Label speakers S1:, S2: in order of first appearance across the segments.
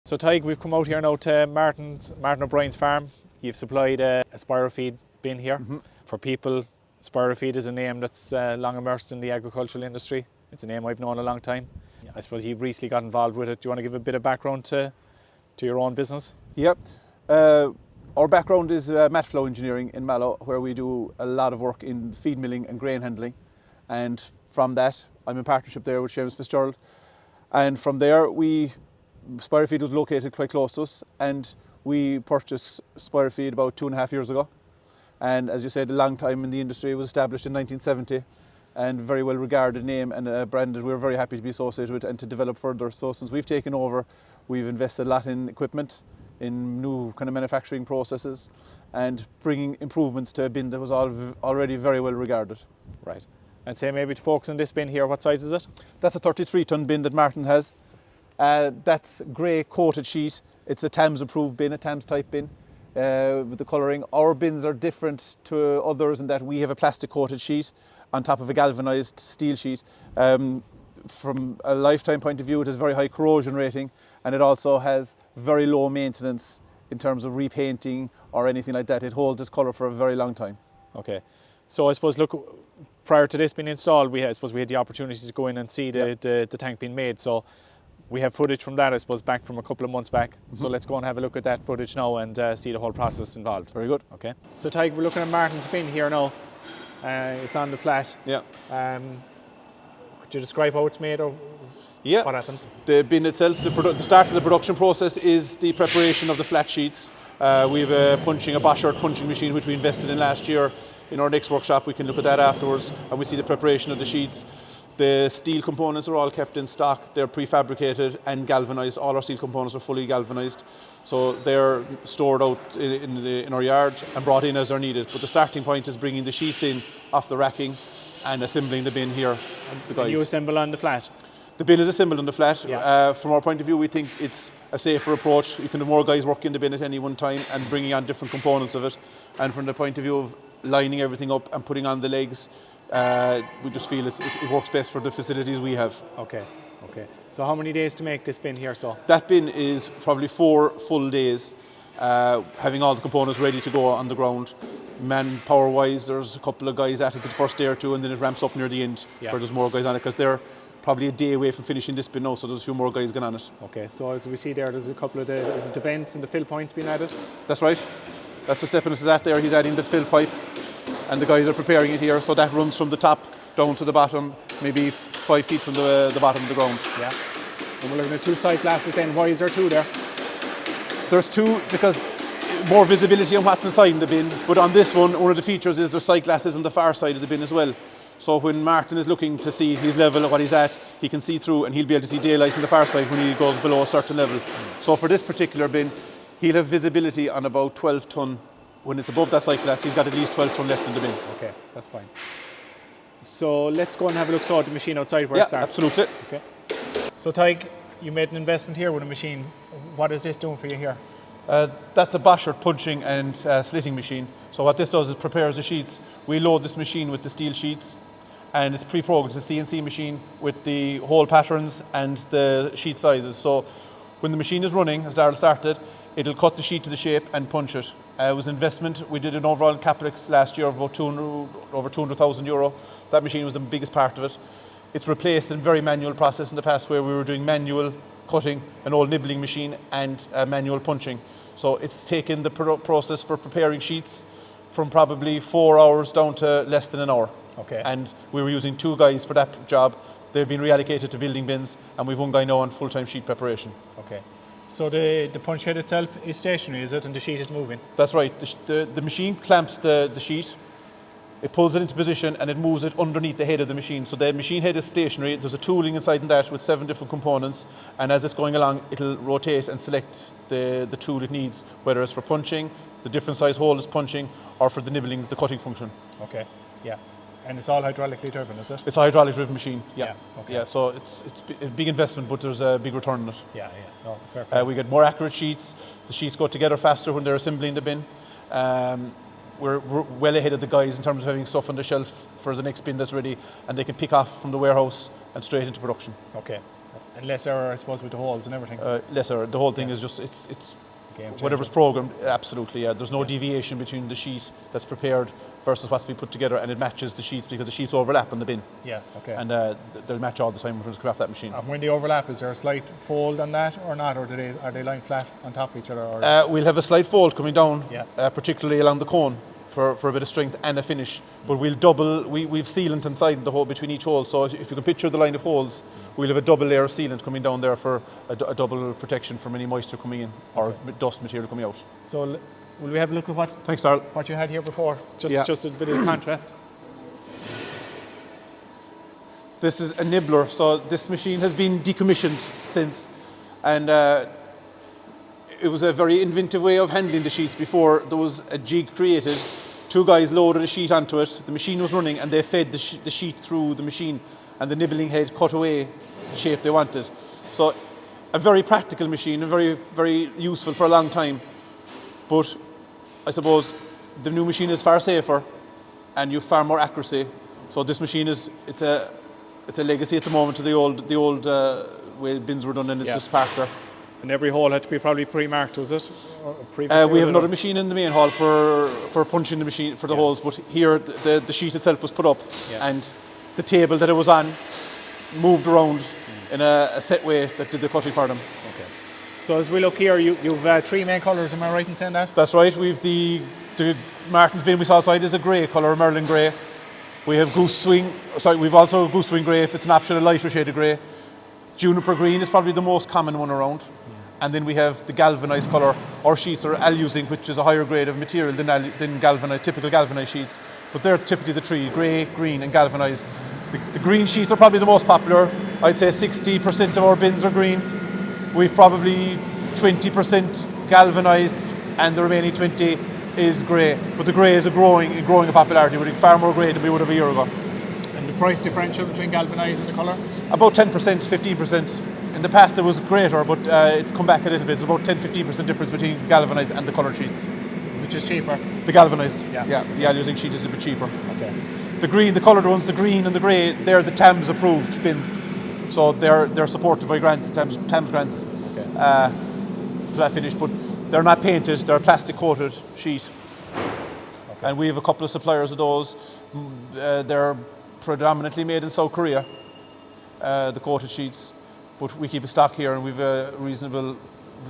S1: So Tadgh, we've come out here now to Martin O'Brien's farm. You've supplied a Spirofeed bin here. For people, Spirofeed is a name that's long immersed in the agricultural industry. It's a name I've known a long time. I suppose you've recently got involved with it. Do you want to give a bit of background to your own business?
S2: Yep. Our background is mat flow engineering in Mallow, where we do a lot of work in feed milling and grain handling. And from that, I'm in partnership there with Seamus Fitzgerald. And from there, Spirofeed was located quite close to us, and we purchased Spirofeed about 2.5 years ago. And as you said, a long time in the industry. It was established in 1970 and very well regarded name and a brand that we're very happy to be associated with and to develop further. So since we've taken over, we've invested a lot in equipment, in new kind of manufacturing processes, and bringing improvements to a bin that was already very well regarded.
S1: Right. And say maybe to focus on this bin here, what size is it?
S2: That's a 33-ton bin that Martin has. That's grey coated sheet. It's a TAMS approved bin, a TAMS type bin with the colouring. Our bins are different to others in that we have a plastic coated sheet on top of a galvanised steel sheet. From a lifetime point of view, it has very high corrosion rating, and it also has very low maintenance in terms of repainting or anything like that. It holds its colour for a very long time.
S1: Okay. So I suppose, look, prior to this being installed, we had the opportunity to go in and see the tank being made. So we have footage from that, I suppose, back from a couple of months back. So let's go and have a look at that footage now and see the whole process involved.
S2: Very good.
S1: Okay. So Tadgh, we're looking at Martin's bin here now. It's on the flat.
S2: Yeah.
S1: Could you describe how it's made or what happens?
S2: The bin itself, the start of the production process is the preparation of the flat sheets. We have a Boschert punching machine which we invested in last year. In our next workshop we can look at that afterwards, and we see the preparation of the sheets. The steel components are all kept in stock. They're prefabricated and galvanised. All our steel components are fully galvanised. So they're stored out in our yard and brought in as they're needed. But the starting point is bringing the sheets in off the racking and assembling the bin here.
S1: And you assemble on the flat?
S2: The bin is assembled on the flat.
S1: Yeah.
S2: From our point of view, we think it's a safer approach. You can have more guys working in the bin at any one time and bringing on different components of it. And from the point of view of lining everything up and putting on the legs, we just feel it works best for the facilities we have.
S1: Okay. So how many days to make this bin here? So
S2: that bin is probably 4 full days, having all the components ready to go on the ground. Manpower wise, there's a couple of guys at it the first day or two, and then it ramps up near the end where there's more guys on it, because they're probably a day away from finishing this bin now, so there's a few more guys going on it.
S1: Okay, so as we see there's a couple of the vents and the fill points being added?
S2: That's right. That's what Stephanus is at there. He's adding the fill pipe, and the guys are preparing it here, so that runs from the top down to the bottom, maybe 5 feet from the bottom of the ground.
S1: Yeah. And we're looking at 2 sight glasses then. Why is there 2 there?
S2: There's 2 because more visibility on what's inside the bin, but on this one of the features is there's sight glasses on the far side of the bin as well. So when Martin is looking to see his level of what he's at, he can see through, and he'll be able to see daylight on the far side when he goes below a certain level. So for this particular bin, he'll have visibility on about 12 tonne. When it's above that sight glass, he's got at least 12 tonne left in the bin.
S1: Okay, that's fine. So let's go and have a look at the machine outside where it starts.
S2: Absolutely.
S1: Okay. So Tadgh, you made an investment here with a machine. What is this doing for you here?
S2: That's a Boschert punching and slitting machine. So what this does is prepares the sheets. We load this machine with the steel sheets, and it's pre-programmed. It's a CNC machine with the hole patterns and the sheet sizes. So when the machine is running, as Darrell started, it'll cut the sheet to the shape and punch it. It was an investment. We did an overall capex last year of about over 200,000 euro. That machine was the biggest part of it. It's replaced a very manual process in the past where we were doing manual cutting, an old nibbling machine, and manual punching. So it's taken the process for preparing sheets from probably 4 hours down to less than an hour.
S1: Okay.
S2: And we were using 2 guys for that job. They've been reallocated to building bins, and we've 1 guy now on full-time sheet preparation.
S1: Okay. So the punch head itself is stationary, is it? And the sheet is moving?
S2: That's right. The machine clamps the sheet. It pulls it into position and it moves it underneath the head of the machine. So the machine head is stationary. There's a tooling inside in that with 7 different components. And as it's going along, it'll rotate and select the tool it needs, whether it's for punching, the different size hole it's punching, or for the nibbling, the cutting function.
S1: Okay, yeah. And it's all hydraulically driven, is it?
S2: It's a hydraulic driven machine, yeah.
S1: Okay.
S2: Yeah, so it's a big investment, but there's a big return on it.
S1: Yeah. No, fair play.
S2: We get more accurate sheets. The sheets go together faster when they're assembling the bin. We're well ahead of the guys in terms of having stuff on the shelf for the next bin that's ready, and they can pick off from the warehouse and straight into production.
S1: Okay. And less error, I suppose, with the holes and everything.
S2: Less error. The whole thing is just it's
S1: Game changer.
S2: whatever's programmed. Absolutely, yeah. There's no deviation between the sheet that's prepared versus what's been put together, and it matches the sheets because the sheets overlap in the bin.
S1: Yeah, okay.
S2: And they'll match all the time when it's craft that machine.
S1: And when they overlap, is there a slight fold on that or not, or are they lying flat on top of each other? Or?
S2: We'll have a slight fold coming down,
S1: Yeah.
S2: particularly along the cone for a bit of strength and a finish. But we'll double. We've sealant inside the hole between each hole. So if you can picture the line of holes, we'll have a double layer of sealant coming down there for a double protection from any moisture coming in or dust material coming out.
S1: So will we have a look at
S2: Thanks, Darrell.
S1: what you had here before? Just a bit of contrast.
S2: This is a nibbler. So this machine has been decommissioned since, and it was a very inventive way of handling the sheets. Before there was a jig created, two guys loaded a sheet onto it, the machine was running, and they fed the sheet through the machine, and the nibbling head cut away the shape they wanted. So a very practical machine, and very, very useful for a long time. But I suppose the new machine is far safer, and you have far more accuracy. So this machine it's a legacy at the moment to the old way bins were done, and it's just parked there.
S1: And every hole had to be probably pre-marked, was it?
S2: We have another machine in the main hall for punching the machine for the holes, but here the sheet itself was put up, and the table that it was on moved around in a set way that did the cutting for them.
S1: Okay. So as we look here, you've three main colours, am I right in saying that?
S2: That's right. We've the Martin's bin we saw outside is a grey colour, Merlin grey. We have we've also goose swing grey if it's an option, a lighter shade of grey. Juniper green is probably the most common one around. And then we have the galvanised colour. Our sheets are alusing, which is a higher grade of material than typical galvanised sheets. But they're typically the three, grey, green and galvanised. The green sheets are probably the most popular. I'd say 60% of our bins are green. We've probably 20% galvanised and the remaining 20 is grey. But the grey is growing in popularity. We're getting far more grey than we would have a year ago.
S1: And the price differential between galvanised and the colour?
S2: About 10%, 15%. In the past it was greater, but it's come back a little bit. It's about 10-15% difference between galvanised and the coloured sheets.
S1: Which is cheaper?
S2: The galvanised,
S1: yeah.
S2: The alusing sheet is a bit cheaper.
S1: Okay.
S2: The green, the coloured ones, the green and the grey, they're the TAMS approved bins. So they're supported by grants, TAMS grants for that finish, but they're not painted, they're a plastic coated sheet. Okay. And we have a couple of suppliers of those. They're predominantly made in South Korea, the coated sheets. But we keep a stock here, and we've a reasonable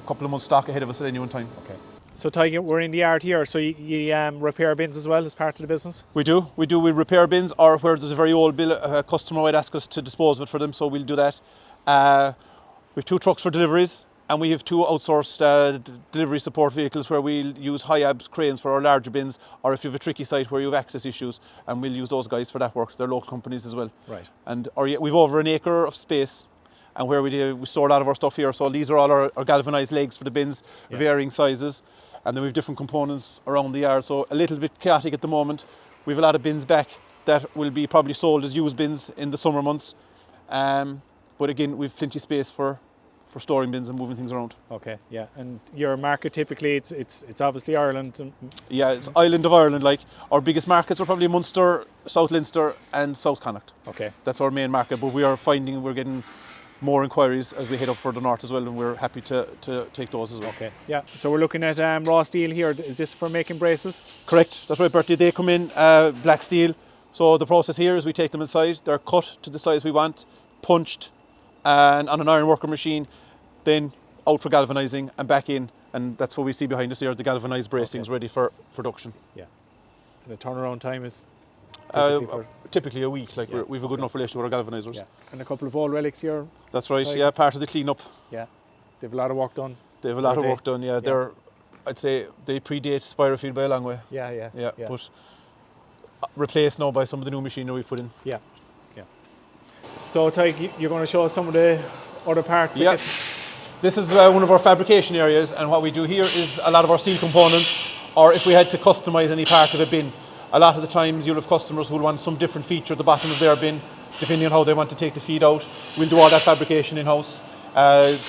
S2: couple of months stock ahead of us at any one time.
S1: Okay. So Tadgh, we're in the yard here, so you repair bins as well as part of the business?
S2: We do. We repair bins, or where there's a very old bill, a customer might ask us to dispose of it for them, so we'll do that. We have 2 trucks for deliveries, and we have 2 outsourced delivery support vehicles where we'll use high-abs cranes for our larger bins, or if you have a tricky site where you have access issues, and we'll use those guys for that work. They're local companies as well.
S1: Right.
S2: And we've over an acre of space, and where we store a lot of our stuff here. So these are all our galvanised legs for the bins, varying sizes. And then we have different components around the yard. So a little bit chaotic at the moment. We have a lot of bins back that will be probably sold as used bins in the summer months. But again, we've plenty of space for storing bins and moving things around.
S1: Okay, yeah. And your market typically, it's obviously Ireland.
S2: Yeah, it's island of Ireland. Like our biggest markets are probably Munster, South Leinster and South Connacht.
S1: Okay.
S2: That's our main market, but we are finding we're getting more inquiries as we head up further north as well, and we're happy to take those as well.
S1: Okay, yeah. So we're looking at raw steel here. Is this for making braces?
S2: Correct, that's right, Bertie. They come in black steel. So the process here is we take them inside, they're cut to the size we want, punched and on an iron worker machine, then out for galvanising and back in, and that's what we see behind us here, the galvanised bracings ready for production.
S1: Yeah. And the turnaround time is
S2: typically a week. Like we've a good enough relation with our galvanisers.
S1: Yeah. And a couple of old relics here.
S2: That's right. Yeah, part of the clean-up.
S1: Yeah, they've a lot of work done.
S2: They have a lot of work done. Yeah, they're. I'd say they predate Spyrofield by a long way.
S1: Yeah.
S2: But replaced now by some of the new machinery we've put in.
S1: Yeah. So Tadgh, you're going to show us some of the other parts.
S2: Yeah. This is one of our fabrication areas, and what we do here is a lot of our steel components, or if we had to customise any part of a bin. A lot of the times you'll have customers who will want some different feature at the bottom of their bin, depending on how they want to take the feed out. We'll do all that fabrication in-house.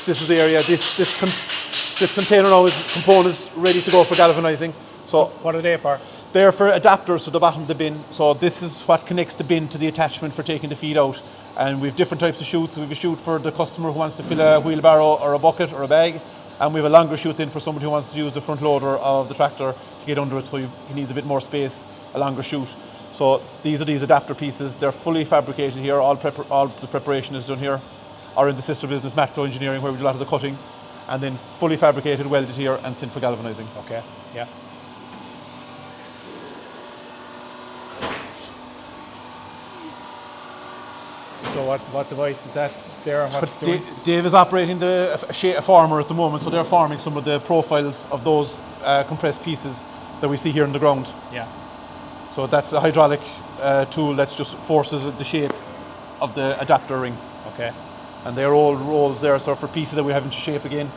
S2: This is the area, this container now is components ready to go for galvanising. So
S1: what are they for?
S2: They're for adapters to the bottom of the bin. So this is what connects the bin to the attachment for taking the feed out. And we have different types of chutes. We have a chute for the customer who wants to fill a wheelbarrow or a bucket or a bag, and we have a longer chute in for somebody who wants to use the front loader of the tractor to get under it, so he needs a bit more space, a longer chute. So these are these adapter pieces. They're fully fabricated here. All the preparation is done here, or in the sister business, Mat Flow Engineering, where we do a lot of the cutting, and then fully fabricated, welded here, and sent for galvanizing.
S1: Okay. Yeah. So what device is that there? What's doing?
S2: Dave is operating a former at the moment, so they're forming some of the profiles of those compressed pieces that we see here in the ground.
S1: Yeah.
S2: So that's a hydraulic tool that just forces the shape of the adapter ring.
S1: Okay.
S2: And they're all rolls there, so for pieces that we're having to shape again,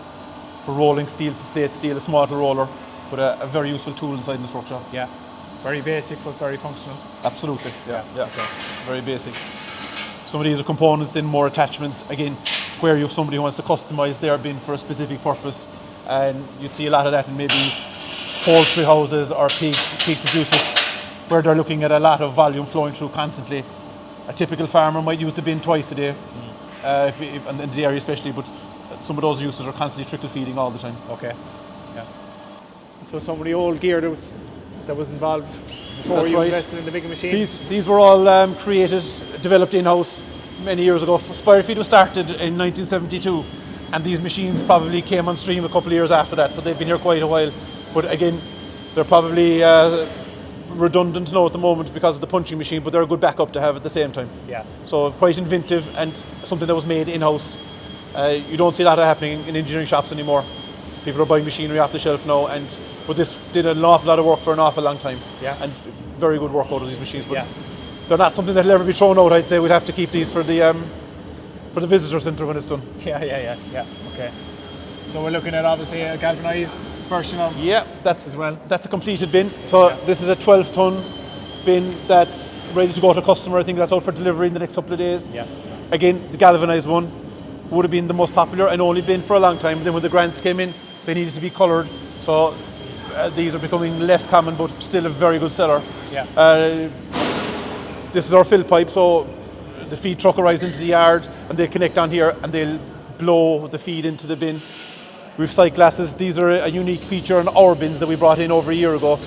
S2: for rolling steel, plate steel, a small roller, but a very useful tool inside this workshop.
S1: Yeah. Very basic, but very functional.
S2: Absolutely. Yeah.
S1: Okay.
S2: Very basic. Some of these are components, then more attachments, again, where you have somebody who wants to customise their bin for a specific purpose. And you'd see a lot of that in maybe poultry houses or pig producers, where they're looking at a lot of volume flowing through constantly. A typical farmer might use the bin twice a day, and in the area especially, but some of those uses are constantly trickle feeding all the time.
S1: Okay. Yeah. So some of the old gear that was involved before
S2: That's
S1: you
S2: right.
S1: invested in the big machine?
S2: These were all developed in-house many years ago. Spyofeed was started in 1972, and these machines probably came on stream a couple of years after that, so they've been here quite a while. But again, they're probably redundant now at the moment because of the punching machine, but they're a good backup to have at the same time.
S1: Yeah.
S2: So quite inventive and something that was made in-house. You don't see a lot of happening in engineering shops anymore. People are buying machinery off the shelf now, but this did an awful lot of work for an awful long time.
S1: Yeah.
S2: And very good work out of these machines. But
S1: Yeah.
S2: they're not something that'll ever be thrown out. I'd say we'd have to keep these for the visitor centre when it's done.
S1: Yeah. Okay. So we're looking at obviously a galvanised version of
S2: That's
S1: as well.
S2: That's a completed bin. So this is a 12-ton bin that's ready to go to a customer. I think that's out for delivery in the next couple of days.
S1: Yeah.
S2: Again, the galvanised one would have been the most popular and only bin for a long time. Then when the grants came in, they needed to be coloured. So these are becoming less common, but still a very good seller.
S1: Yeah.
S2: This is our fill pipe, so the feed truck arrives into the yard and they connect on here and they'll blow the feed into the bin. We've sight glasses. These are a unique feature on our bins that we brought in over a year ago.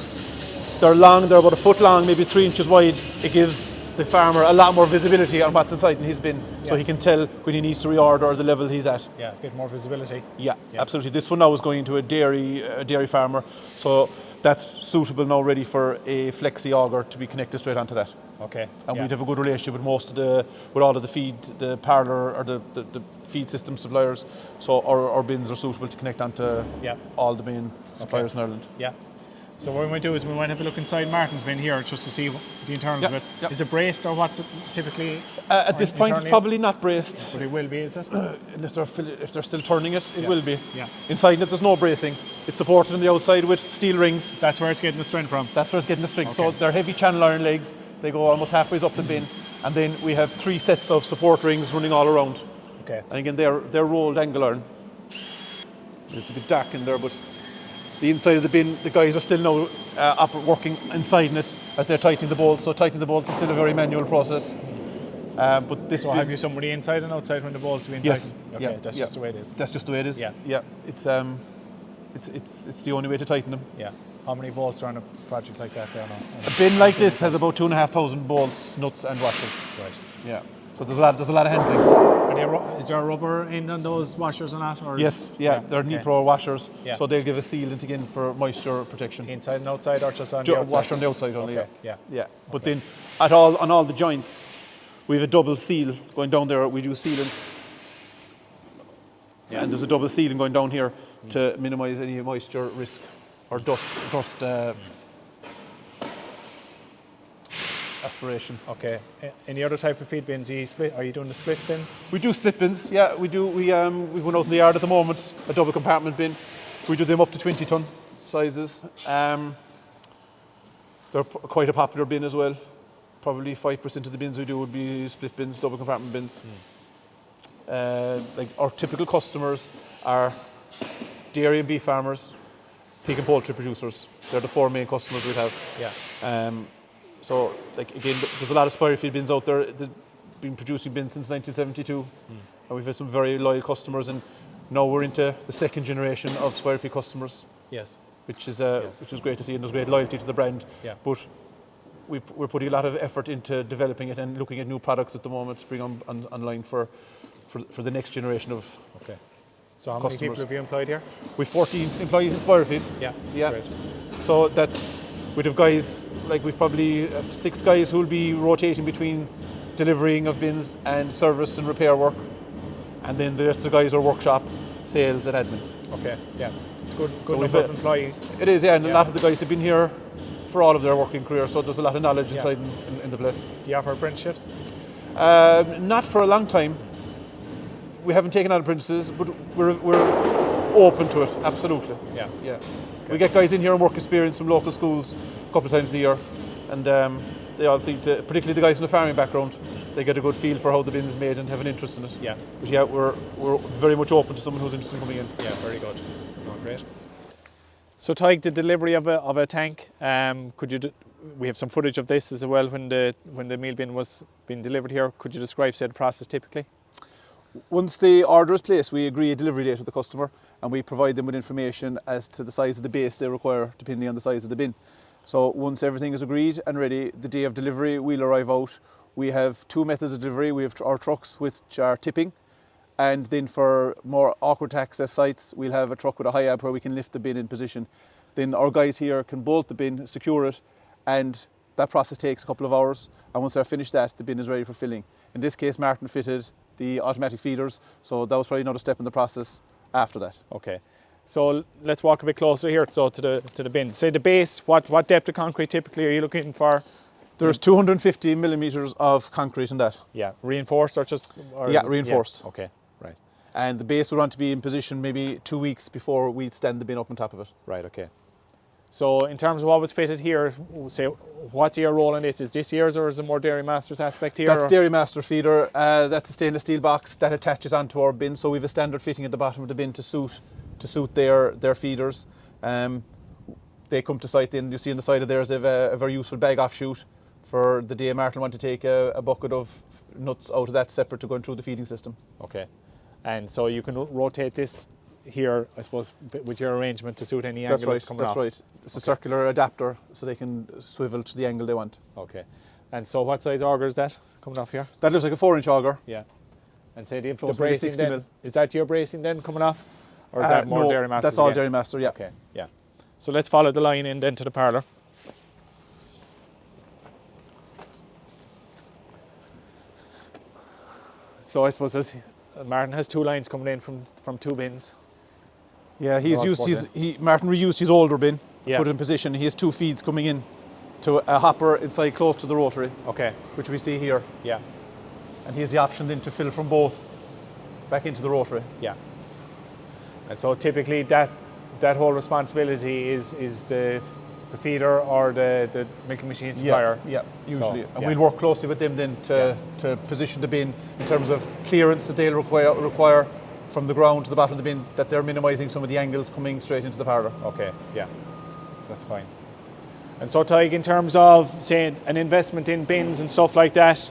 S2: They're long, they're about a foot long, maybe 3 inches wide. It gives the farmer a lot more visibility on what's inside in his bin, so he can tell when he needs to reorder or the level he's at.
S1: Yeah, a bit more visibility.
S2: Yeah, absolutely. This one now is going to a dairy farmer, so that's suitable now, ready for a flexi auger to be connected straight onto that.
S1: Okay.
S2: And we'd have a good relationship with with all of the feed, the parlour or the feed system suppliers. So our bins are suitable to connect onto all the main suppliers in Ireland.
S1: Yeah. So what we might do is we might have a look inside Martin's bin here just to see the internals of it.
S2: Yeah.
S1: Is it braced or what's it typically?
S2: At this point, it's
S1: internally?
S2: probably not braced.
S1: But it will be, is it?
S2: Unless if they're still turning it, it will be.
S1: Yeah.
S2: Inside it, there's no bracing. It's supported on the outside with steel rings.
S1: That's where it's getting the strength from.
S2: That's where it's getting the strength.
S1: Okay.
S2: So they're heavy channel iron legs. They go almost halfway up the bin. And then we have 3 sets of support rings running all around.
S1: Okay.
S2: And again, they're rolled angle iron. It's a bit dark in there, but the inside of the bin, the guys are still now working inside in it as they're tightening the bolts. So tightening the bolts is still a very manual process. But this.
S1: So have you somebody inside and outside when the bolts are being
S2: Yes.
S1: tightened? Okay, that's just the way it is.
S2: That's just the way it is.
S1: Yeah.
S2: Yeah. It's the only way to tighten them.
S1: Yeah. How many bolts are on a project like that there now?
S2: A bin like this has about 2,500 bolts, nuts, and washers.
S1: Right.
S2: Yeah. So there's a lot of handling.
S1: Is there a rubber in on those washers or not? Or
S2: Yes, they're
S1: okay.
S2: Nipro washers,
S1: Yeah.
S2: so they'll give a sealant again for moisture protection.
S1: Inside and outside, or just on the outside?
S2: Wash on the outside only.
S1: Okay, yeah.
S2: But then on all the joints, we have a double seal going down there. We do sealants. Yeah. And there's a double sealing going down here to minimise any moisture risk or dust aspiration.
S1: Okay. Any other type of feed bins? Are you doing the split bins?
S2: We do split bins, yeah, we do. We've one out in the yard at the moment, a double compartment bin. We do them up to 20-ton sizes. They're quite a popular bin as well. Probably 5% of the bins we do would be split bins, double compartment bins. Like our typical customers are dairy and beef farmers, pig and poultry producers. They're the 4 main customers we'd have.
S1: Yeah.
S2: So, like again, there's a lot of Spyro feed bins out there. been producing bins since 1972, and we've had some very loyal customers, and now we're into the second generation of Spyro customers.
S1: Yes.
S2: Which is great to see, and there's great loyalty to the brand.
S1: Yeah.
S2: But we're putting a lot of effort into developing it and looking at new products at the moment to bring online for the next generation of
S1: Okay. So how many people have you employed here?
S2: We've 14 employees in Spirofeed.
S1: Yeah.
S2: Yeah.
S1: Great.
S2: So we'd have guys, like we've probably 6 guys who'll be rotating between delivering of bins and service and repair work. And then the rest of the guys are workshop, sales and admin.
S1: Okay. Yeah. It's good
S2: So
S1: number of employees.
S2: It is, yeah, and a lot of the guys have been here for all of their working career, so there's a lot of knowledge inside in the place.
S1: Do you offer apprenticeships?
S2: Not for a long time. We haven't taken on apprentices, but we're open to it, absolutely.
S1: Yeah.
S2: Yeah. We get guys in here and work experience from local schools a couple of times a year, and they all seem to, particularly the guys from the farming background, they get a good feel for how the bin is made and have an interest in it.
S1: Yeah.
S2: But yeah, we're very much open to someone who's interested in coming in.
S1: Yeah, very good. Oh, great. So Tadgh, the delivery of a tank, we have some footage of this as well when the meal bin was being delivered here. Could you describe, say, the process typically?
S2: Once the order is placed, we agree a delivery date with the customer, and we provide them with information as to the size of the base they require, depending on the size of the bin. So once everything is agreed and ready, the day of delivery, we'll arrive out. We have 2 methods of delivery. We have our trucks which are tipping, and then for more awkward access sites, we'll have a truck with a high ab where we can lift the bin in position. Then our guys here can bolt the bin, secure it, and that process takes a couple of hours. And once they're finished that, the bin is ready for filling. In this case, Martin fitted the automatic feeders, so that was probably another step in the process after that.
S1: Okay. So let's walk a bit closer here to the bin. Say the base, what depth of concrete typically are you looking for?
S2: There's 250 millimetres of concrete in that.
S1: Yeah, reinforced or just?
S2: Reinforced.
S1: Yeah. Okay, right.
S2: And the base would want to be in position maybe 2 weeks before we'd stand the bin up on top of it.
S1: Right, okay. So in terms of what was fitted here, say, what's your role in this? Is this yours or is it more Dairy Masters aspect here?
S2: That's Dairy Master feeder. That's a stainless steel box that attaches onto our bin. So we have a standard fitting at the bottom of the bin to suit their feeders. They come to site. Then you see on the side of theirs they have a very useful bag offshoot for the day Martin want to take a bucket of nuts out of that separate to going through the feeding system.
S1: Okay, and so you can rotate this here, I suppose, with your arrangement to suit any angle that's coming off.
S2: That's right. It's a circular adapter, so they can swivel to the angle they want.
S1: Okay. And so what size auger is that coming off here?
S2: That looks like a 4-inch auger.
S1: Yeah. And say the
S2: Close
S1: bracing
S2: 60
S1: then,
S2: mil.
S1: is that your bracing then coming off? Or is that more
S2: no,
S1: Dairy Master?
S2: that's all Dairy Master, yeah.
S1: Okay, yeah. So let's follow the line in then to the parlour. So I suppose Martin has 2 lines coming in from 2 bins.
S2: Yeah, Martin reused his older bin,
S1: Yeah.
S2: put it in position. He has 2 feeds coming in to a hopper inside close to the rotary,
S1: Okay,
S2: which we see here.
S1: yeah,
S2: And he has the option then to fill from both back into the rotary.
S1: yeah. And so typically that whole responsibility is the feeder or the milking machine supplier.
S2: Yeah, usually.
S1: So,
S2: and
S1: yeah.
S2: we'll work closely with them then to position the bin in terms of clearance that they'll require from the ground to the bottom of the bin, that they're minimising some of the angles coming straight into the parlour.
S1: Okay, yeah, that's fine. And so Tadgh, in terms of, say, an investment in bins and stuff like that,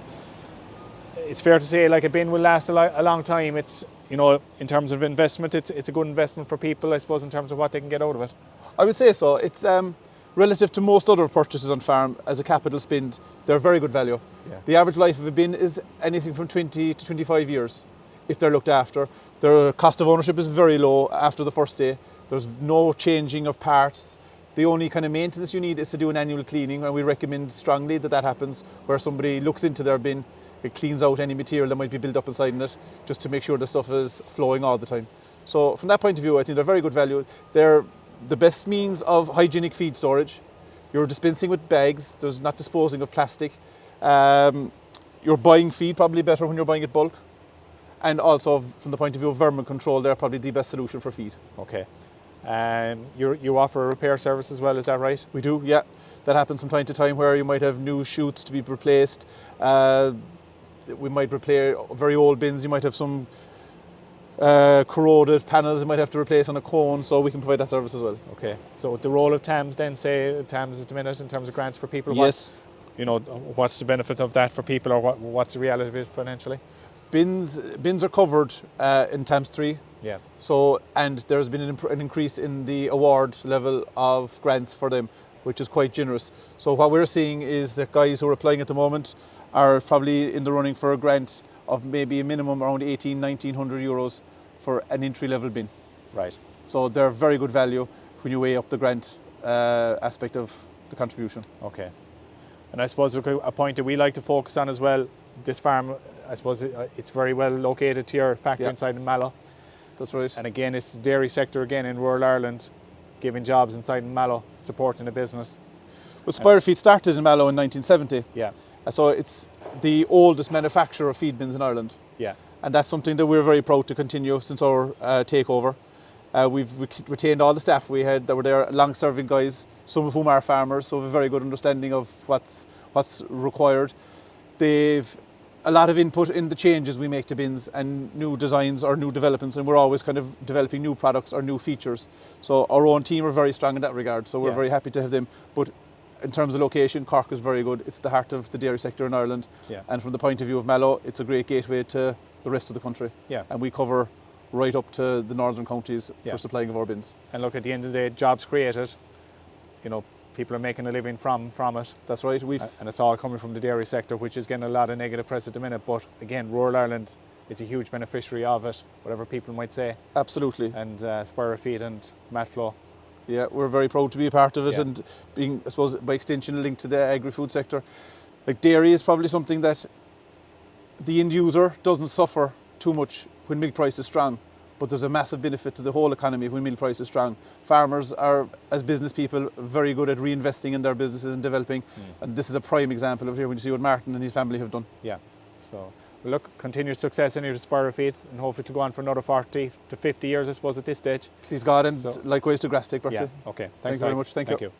S1: it's fair to say like a bin will last a long time. It's, you know, in terms of investment, it's a good investment for people, I suppose, in terms of what they can get out of it.
S2: I would say so. It's relative to most other purchases on farm as a capital spend, they're very good value.
S1: Yeah.
S2: The average life of a bin is anything from 20 to 25 years if they're looked after. Their cost of ownership is very low after the first day. There's no changing of parts. The only kind of maintenance you need is to do an annual cleaning, and we recommend strongly that happens where somebody looks into their bin, it cleans out any material that might be built up inside in it, just to make sure the stuff is flowing all the time. So from that point of view, I think they're very good value. They're the best means of hygienic feed storage. You're dispensing with bags, there's not disposing of plastic. You're buying feed probably better when you're buying it bulk. And also from the point of view of vermin control, they're probably the best solution for feed.
S1: Okay. And you offer a repair service as well, is that right?
S2: We do, yeah. That happens from time to time where you might have new chutes to be replaced. We might repair very old bins. You might have some corroded panels you might have to replace on a cone, so we can provide that service as well.
S1: Okay. So the role of TAMS then, say TAMS is the minute in terms of grants for people?
S2: Yes.
S1: you know, what's the benefit of that for people, or what's the reality of it financially?
S2: Bins are covered in times 3.
S1: Yeah.
S2: So, and there's been an increase in the award level of grants for them, which is quite generous. So what we're seeing is that guys who are applying at the moment are probably in the running for a grant of maybe a minimum around 1900 euros for an entry-level bin.
S1: Right.
S2: So they're very good value when you weigh up the grant aspect of the contribution.
S1: Okay. And I suppose a point that we like to focus on as well, this farm, I suppose it's very well located to your factory inside in Mallow.
S2: That's right.
S1: And again, it's the dairy sector again in rural Ireland, giving jobs inside in Mallow, supporting the business.
S2: Well, Spyro started in Mallow in 1970.
S1: Yeah.
S2: So it's the oldest manufacturer of feed bins in Ireland.
S1: Yeah.
S2: And that's something that we're very proud to continue since our takeover. We've retained all the staff we had that were there, long-serving guys, some of whom are farmers, so we have a very good understanding of what's required. They've a lot of input in the changes we make to bins and new designs or new developments, and we're always kind of developing new products or new features. So our own team are very strong in that regard, so we're very happy to have them. But in terms of location, Cork is very good. It's the heart of the dairy sector in Ireland.
S1: Yeah.
S2: And from the point of view of Mallow, it's a great gateway to the rest of the country.
S1: Yeah.
S2: And we cover right up to the northern counties for supplying of our bins.
S1: And look, at the end of the day, jobs created, you know, people are making a living from it.
S2: That's right.
S1: And it's all coming from the dairy sector, which is getting a lot of negative press at the minute. But again, rural Ireland is a huge beneficiary of it, whatever people might say.
S2: Absolutely.
S1: And Spirofeed and Matflow.
S2: Yeah, we're very proud to be a part of it, and being, I suppose, by extension linked to the agri-food sector. Like, dairy is probably something that the end user doesn't suffer too much when milk price is strong, but there's a massive benefit to the whole economy when milk price is strong. Farmers are, as business people, very good at reinvesting in their businesses and developing, and this is a prime example of here when you see what Martin and his family have done.
S1: Yeah, so well, look, continued success in your Spirofeed, and hopefully it'll go on for another 40 to 50 years, I suppose, at this stage.
S2: Please God, and likewise to Grasstake, Bertie.
S1: Yeah, okay.
S2: Thanks very much. Thank you.